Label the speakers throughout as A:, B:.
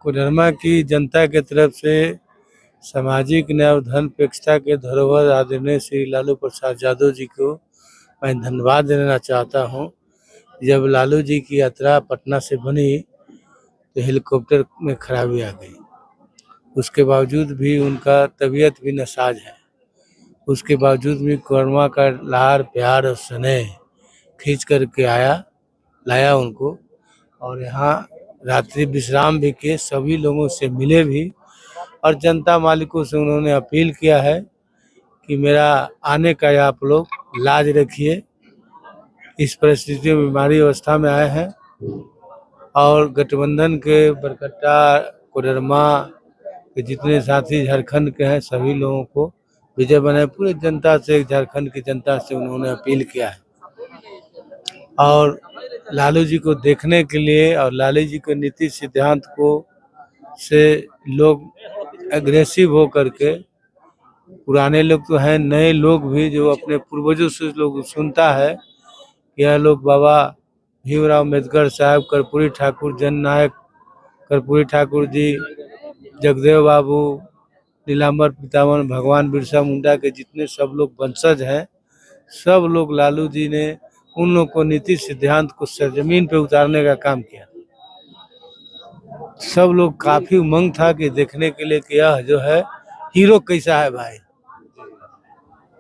A: कोडरमा की जनता के तरफ से सामाजिक न्याय और धर्मनिरपेक्षता के धरोहर आदरणीय श्री लालू प्रसाद यादव जी को मैं धन्यवाद देना चाहता हूं। जब लालू जी की यात्रा पटना से बनी तो हेलीकॉप्टर में खराबी आ गई। उसके बावजूद भी उनका तबीयत भी नासाज है। उसके बावजूद भी कोडरमा का लाड़ प्यार और स्नेह खींच करके लाया उनको, और यहाँ रात्रि विश्राम भी किए, सभी लोगों से मिले भी, और जनता मालिकों से उन्होंने अपील किया है कि मेरा आने का आप लोग लाज रखिए। इस परिस्थिति में बीमारी अवस्था में आए हैं, और गठबंधन के बरकट्टा कोडरमा के जितने साथी झारखंड के हैं सभी लोगों को विजय बनाए। पूरे जनता से, झारखंड की जनता से उन्होंने अपील किया है, और लालू जी को देखने के लिए और लालू जी के नीति सिद्धांत को से लोग एग्रेसिव हो करके, पुराने लोग तो हैं, नए लोग भी जो अपने पूर्वजों से लोग सुनता है, यह लोग बाबा भीमराव अम्बेडकर साहब, कर्पूरी ठाकुर, जननायक कर्पूरी ठाकुर जी, जगदेव बाबू, नीलांबर पितामह, भगवान बिरसा मुंडा के जितने सब लोग वंशज हैं, सब लोग लालू जी ने उन लोग को नीति सिद्धांत को सरजमीन पे उतारने का काम किया। सब लोग काफी उमंग था कि देखने के लिए कि यह जो है हीरो कैसा है भाई।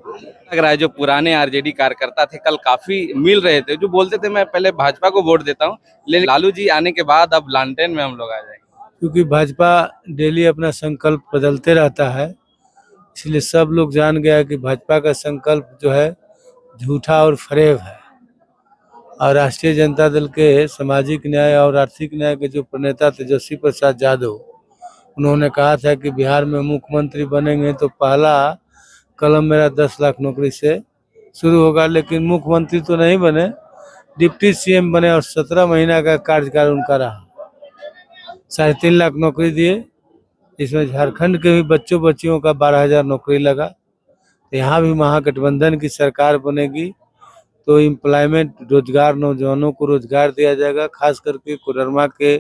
B: लग रहा है जो पुराने आरजेडी कार्यकर्ता थे कल काफी मिल रहे थे, जो बोलते थे मैं पहले भाजपा को वोट देता हूँ, लेकिन लालू जी आने के बाद अब लालटेन में हम लोग आ जाएंगे।
A: क्योंकि भाजपा डेली अपना संकल्प बदलते रहता है, इसलिए सब लोग जान गया कि भाजपा का संकल्प जो है झूठा और फरेब है। और राष्ट्रीय जनता दल के सामाजिक न्याय और आर्थिक न्याय के जो प्रणेता तेजस्वी प्रसाद यादव, उन्होंने कहा था कि बिहार में मुख्यमंत्री बनेंगे तो पहला कलम मेरा 10 लाख नौकरी से शुरू होगा। लेकिन मुख्यमंत्री तो नहीं बने, डिप्टी सीएम बने, और 17 महीना का कार्यकाल उनका रहा। 3.5 लाख नौकरी दिए, इसमें झारखंड के भी बच्चों बच्चियों का 12,000 नौकरी लगा। तो यहाँ भी महागठबंधन की सरकार बनेगी तो एम्प्लॉयमेंट, रोजगार, नौजवानों को रोजगार दिया जाएगा। खास करके कोडरमा के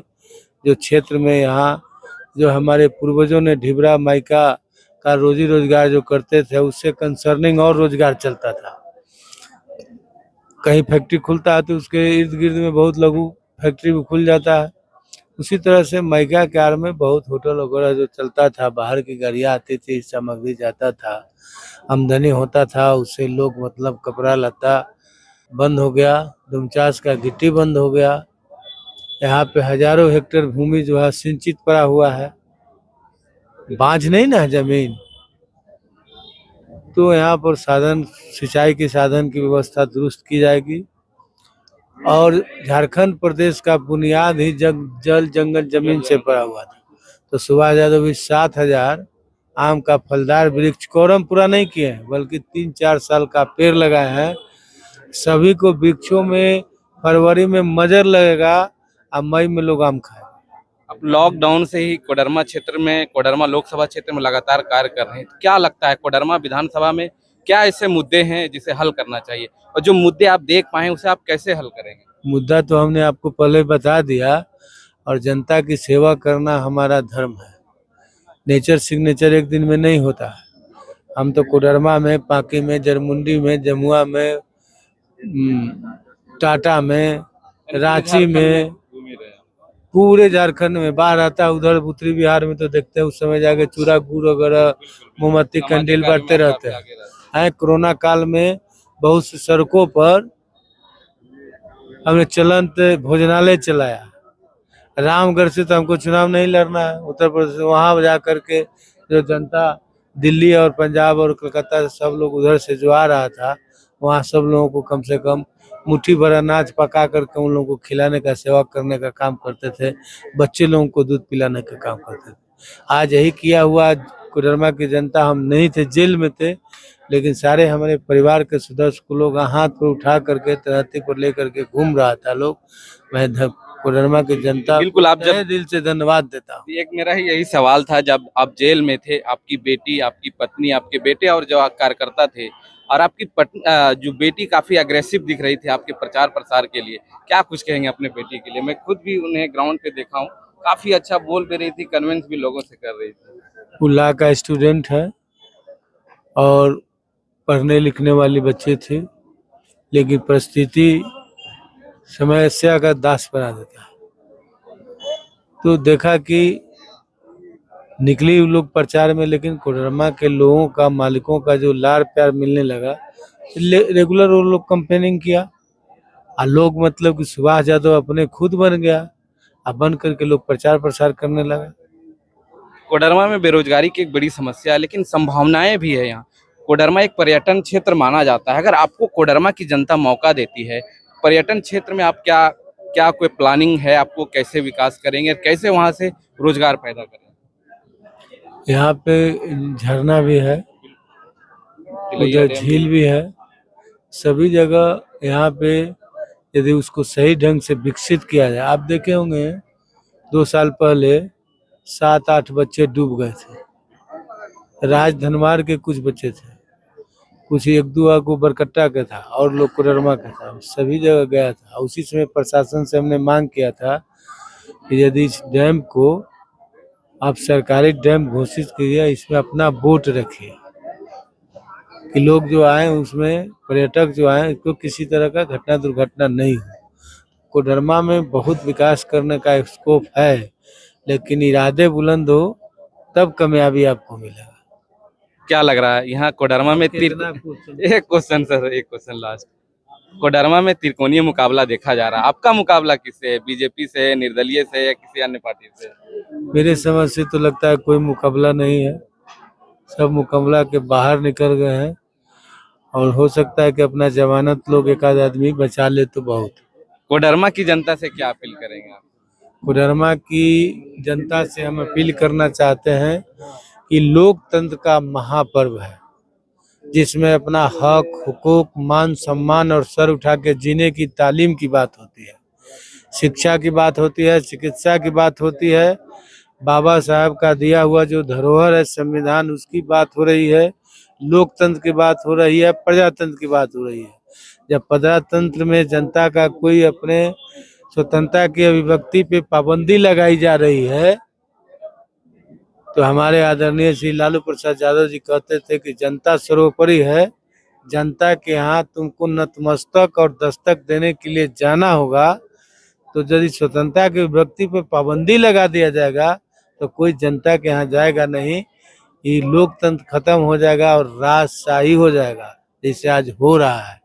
A: जो क्षेत्र में यहाँ जो हमारे पूर्वजों ने ढिबरा माइका का रोजी रोजगार जो करते थे, उससे कंसर्निंग और रोजगार चलता था। कहीं फैक्ट्री खुलता है तो उसके इर्द गिर्द में बहुत लघु फैक्ट्री भी खुल जाता है। उसी तरह से माइका के आड़ में बहुत होटल वगैरह जो चलता था, बाहर की गाड़ियाँ आती थी, सामग्री जाता था, आमदनी होता था, उससे लोग मतलब कपड़ा लत्ता बंद हो गया, 49 का गिट्टी बंद हो गया। यहाँ पे हजारों हेक्टेयर भूमि जो है सिंचित पड़ा हुआ है, बांझ नहीं ना है जमीन, तो यहाँ पर साधन, सिंचाई के साधन की व्यवस्था दुरुस्त की जाएगी। और झारखंड प्रदेश का बुनियाद ही जल जंगल जमीन से पड़ा हुआ था। तो सुभाष यादव भी 7,000 आम का फलदार वृक्ष कोरम पूरा नहीं किए हैं, बल्कि 3-4 साल का पेड़ लगाए हैं। सभी को वृक्षों में फरवरी में मजर लगेगा और मई में लोग आम खाए।
B: अब लॉकडाउन से ही कोडरमा क्षेत्र में, कोडरमा लोकसभा क्षेत्र में लगातार कार्य कर रहे हैं, तो क्या लगता है कोडरमा विधानसभा में क्या ऐसे मुद्दे हैं जिसे हल करना चाहिए, और जो मुद्दे आप देख पाए उसे आप कैसे हल करेंगे?
A: मुद्दा तो हमने आपको पहले बता दिया, और जनता की सेवा करना हमारा धर्म है। नेचर सिग्नेचर एक दिन में नहीं होता है। हम तो कोडरमा में, पाकी में, जरमुंडी में, जमुआ में, टाटा में, रांची में, पूरे झारखंड में बाढ़ आता है। उधर उत्तरी बिहार में तो देखते हैं उस समय जाके चूरा गुड़ वगैरह, मोमबत्ती, कैंडल बांटते रहते हैं। कोरोना काल में बहुत सी सड़कों पर हमने चलंत भोजनालय चलाया। रामगढ़ से तो हमको चुनाव नहीं लड़ना है, उत्तर प्रदेश, वहाँ जा करके जो जनता दिल्ली और पंजाब और कलकत्ता से सब लोग उधर से जो आ रहा था, वहाँ सब लोगों को कम से कम मुट्ठी भर अनाज पका करके उन लोगों को खिलाने का, सेवा करने का काम करते थे। बच्चे लोगों को दूध पिलाने का काम करते थे। आज यही किया हुआ कोडरमा की जनता, हम नहीं थे, जेल में थे, लेकिन सारे हमारे परिवार के सदस्य को लोग हाथ पर उठा करके, तराती पर लेकर के घूम रहा था लोग। मैं कोडरमा की जनता
B: बिल्कुल, आप जब
A: दिल से धन्यवाद देता हूँ।
B: एक मेरा ही यही सवाल था, जब आप जेल में थे, आपकी बेटी, आपकी पत्नी, आपके बेटे और जो कार्यकर्ता थे, और आपकी जो बेटी काफी अग्रेसिव दिख रही थी आपके प्रचार प्रसार के लिए, क्या कुछ कहेंगे अपने बेटी के लिए? मैं खुद भी उन्हें ग्राउंड पे देखा हूँ, काफी अच्छा बोल भी रही थी, कन्विंस भी लोगों से कर रही थी।
A: वो लॉ का स्टूडेंट है और पढ़ने लिखने वाली बच्ची थी, लेकिन परिस्थिति समस्या का दास बना देता है। तो देखा कि निकली वो लोग प्रचार में, लेकिन कोडरमा के लोगों का, मालिकों का जो लाड़ प्यार मिलने लगा, रेगुलर वो लोग कंपेनिंग किया और लोग मतलब कि सुभाष यादव अपने खुद बन गया, अब बन करके लोग प्रचार प्रसार करने लगा।
B: कोडरमा में बेरोजगारी की एक बड़ी समस्या है, लेकिन संभावनाएं भी है यहाँ। कोडरमा एक पर्यटन क्षेत्र माना जाता है। अगर आपको कोडरमा की जनता मौका देती है, पर्यटन क्षेत्र में आप क्या क्या कोई प्लानिंग है, आपको कैसे विकास करेंगे, कैसे वहां से रोजगार पैदा करेंगे?
A: यहाँ पे झरना भी है,
B: तिलैया
A: उधर
B: डैम
A: झील भी है, सभी जगह यहाँ पे यदि उसको सही ढंग से विकसित किया जाए। आप देखे होंगे 2 साल पहले 7-8 बच्चे डूब गए थे। राज धनवार के कुछ बच्चे थे, कुछ एक दो को बरकट्टा का था और लोग कोडरमा का था, सभी जगह गया था। उसी समय प्रशासन से हमने मांग किया था कि यदि इस डैम को आप सरकारी डैम घोषित कीजिए, इसमें अपना बोट रखिए कि लोग जो आए उसमें, पर्यटक जो आए, इसको किसी तरह का घटना दुर्घटना नहीं हो। कोडरमा में बहुत विकास करने का स्कोप है, लेकिन इरादे बुलंद हो तब कामयाबी आपको मिलेगा।
B: क्या लग रहा है यहाँ कोडरमा में एक क्वेश्चन लास्ट। कोडरमा में त्रिकोणीय मुकाबला देखा जा रहा है, आपका मुकाबला किससे है? बीजेपी से है, निर्दलीय से, या किसी अन्य पार्टी से?
A: मेरे समझ से तो लगता है कोई मुकाबला नहीं है, सब मुकाबला के बाहर निकल गए हैं और हो सकता है कि अपना जमानत लोग एक आध आदमी बचा ले तो बहुत।
B: कोडरमा की जनता से क्या अपील करेंगे आप?
A: कोडरमा की जनता से हम अपील करना चाहते हैं कि लोकतंत्र का महापर्व है, जिसमें अपना हक, हुकूक, मान सम्मान और सर उठा के जीने की तालीम की बात होती है, शिक्षा की बात होती है, चिकित्सा की बात होती है, बाबा साहब का दिया हुआ जो धरोहर है संविधान, उसकी बात हो रही है, लोकतंत्र की बात हो रही है, प्रजातंत्र की बात हो रही है। जब प्रजातंत्र में जनता का कोई अपने स्वतंत्रता की अभिव्यक्ति पे पाबंदी लगाई जा रही है, तो हमारे आदरणीय श्री लालू प्रसाद यादव जी कहते थे कि जनता सर्वोपरि है, जनता के यहाँ तुमको नतमस्तक और दस्तक देने के लिए जाना होगा। तो यदि स्वतंत्रता की अभिव्यक्ति पर पाबंदी लगा दिया जाएगा तो कोई जनता के यहाँ जाएगा नहीं, ये लोकतंत्र खत्म हो जाएगा और राजशाही हो जाएगा, जैसे आज हो रहा है।